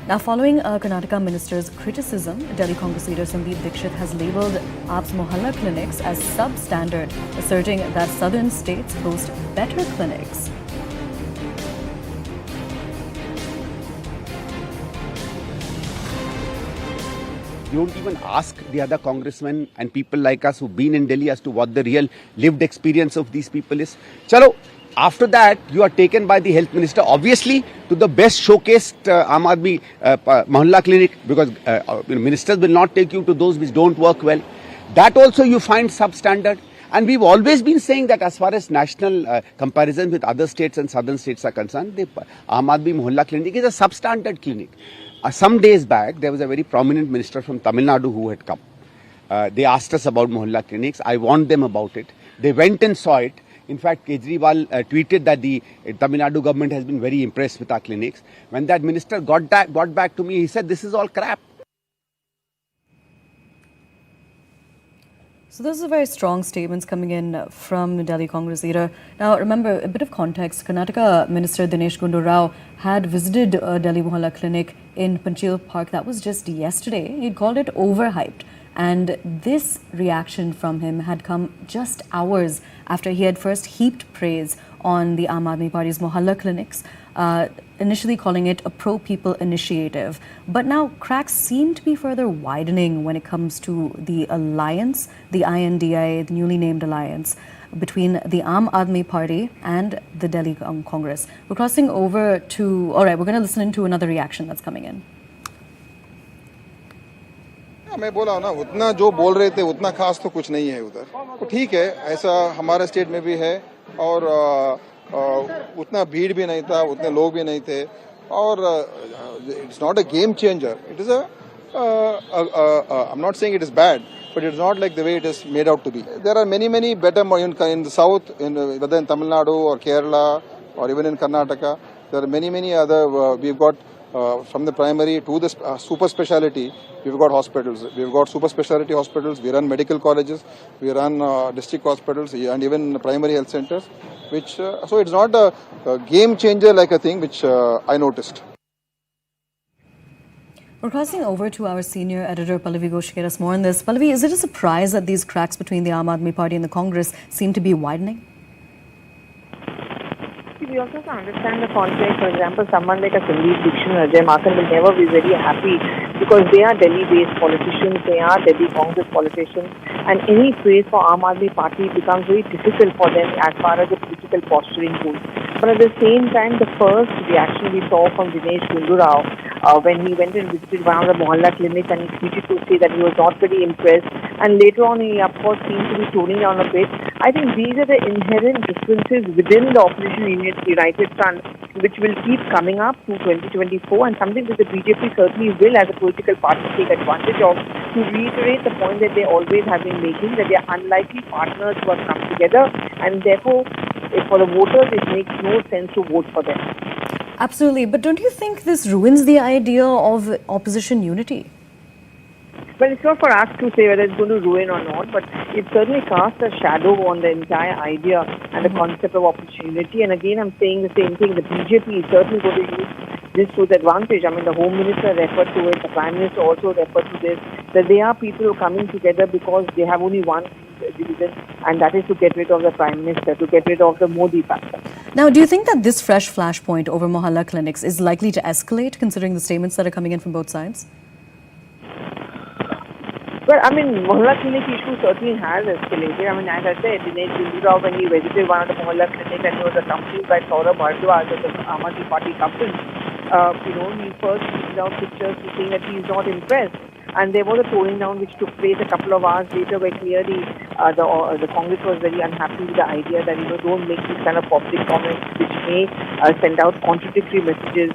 Now, following a Karnataka minister's criticism, Delhi Congress leader Sandeep Dikshit has labelled AAP's Mohalla clinics as substandard, asserting that southern states boast better clinics. You don't even ask the other congressmen and people like us who've been in Delhi as to what the real lived experience of these people is. Chalo, after that, you are taken by the health minister, obviously, to the best showcased Aam Aadmi Mohalla clinic, because ministers will not take you to those which don't work well. That also you find substandard. And we've always been saying that as far as national comparison with other states and southern states are concerned, the Aam Aadmi Mohalla clinic is a substandard clinic. Some days back, there was a very prominent minister from Tamil Nadu who had come. They asked us about Mohalla clinics. I warned them about it. They went and saw it. In fact, Kejriwal tweeted that the Tamil Nadu government has been very impressed with our clinics. When that minister got back to me, he said, this is all crap. So those are very strong statements coming in from the Delhi Congress leader. Now, remember, a bit of context. Karnataka Minister Dinesh Gundu Rao had visited a Delhi Mohalla clinic in Panchil Park. That was just yesterday. He'd called it overhyped. And this reaction from him had come just hours after he had first heaped praise on the Aam Aadmi Party's Mohalla clinics, initially calling it a pro-people initiative. But now cracks seem to be further widening when it comes to the alliance, the INDI, the newly named alliance between the Aam Aadmi Party and the Delhi Congress. We're crossing over to, all right, we're going to listen to another reaction that's coming in. मैं बोला ना उतना जो बोल रहे थे उतना खास तो कुछ नहीं है उधर तो ठीक है ऐसा हमारे स्टेट में भी है और उतना भीड़ भी नहीं था उतने लोग भी नहीं थे और it's not a game changer it is I am not saying it is bad but it's not like the way it is made out to be. There are many better in the south, whether in Tamil Nadu or Kerala or even in Karnataka. There are many other. We've got from the primary to the super speciality. We've got hospitals. We've got super speciality hospitals. We run medical colleges. We run district hospitals and even primary health centers. Which so it's not a game changer like a thing which I noticed. We're crossing over to our senior editor, Pallavi Ghosh, to get us more on this. Pallavi, is it a surprise that these cracks between the Aam Aadmi Party and the Congress seem to be widening? We also have to understand the context. For example, someone like a Sandeep Dikshit and Ajay Makan will never be very happy because they are Delhi-based politicians, they are Delhi Congress politicians, and any praise for Aam Aadmi Party becomes very difficult for them as far as the political posturing goes. But at the same time, the first reaction we saw from Dinesh Gundu Rao when he went and visited one of the Mohalla clinics and he tweeted to say that he was not very impressed, and later on he of course seemed to be toning down a bit. I think these are the inherent differences within the opposition United Front which will keep coming up to 2024 and something that the BJP certainly will as a political party take advantage of to reiterate the point that they always have been making, that they are unlikely partners who have come together and therefore for the voters it makes no sense to vote for them. Absolutely, but don't you think this ruins the idea of opposition unity? Well, it's not for us to say whether it's going to ruin or not, but it certainly casts a shadow on the entire idea and the concept of opportunity. And again, I'm saying the same thing. The BJP is certainly going to use this to the advantage. I mean, the Home Minister referred to it, the Prime Minister also referred to this, that they are people who are coming together because they have only one division, and that is to get rid of the Prime Minister, to get rid of the Modi factor. Now, do you think that this fresh flashpoint over Mohalla clinics is likely to escalate, considering the statements that are coming in from both sides? Well, I mean, Mohalla clinic issue certainly has escalated. I mean, as I said, Dinesh Gundu Rao, when he visited one of the Mohalla clinics and he was accompanied by Saurabh Bhardwaj of the Aam Aadmi Party couple, he first tweeted out pictures saying that he is not impressed. And there was a toning down which took place a couple of hours later where clearly the Congress was very unhappy with the idea that, don't make these kind of public comments which may send out contradictory messages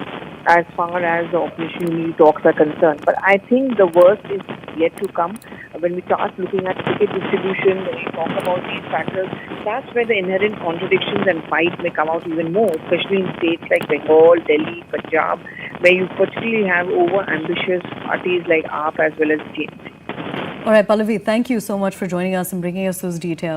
as far as the opposition unity talks are concerned. But I think the worst is yet to come. When we start looking at ticket distribution, when we talk about these factors, that's where the inherent contradictions and fight may come out even more, especially in states like Bengal, Delhi, Punjab, where you particularly have over-ambitious parties like AAP as well as TMC. All right, Pallavi, thank you so much for joining us and bringing us those details.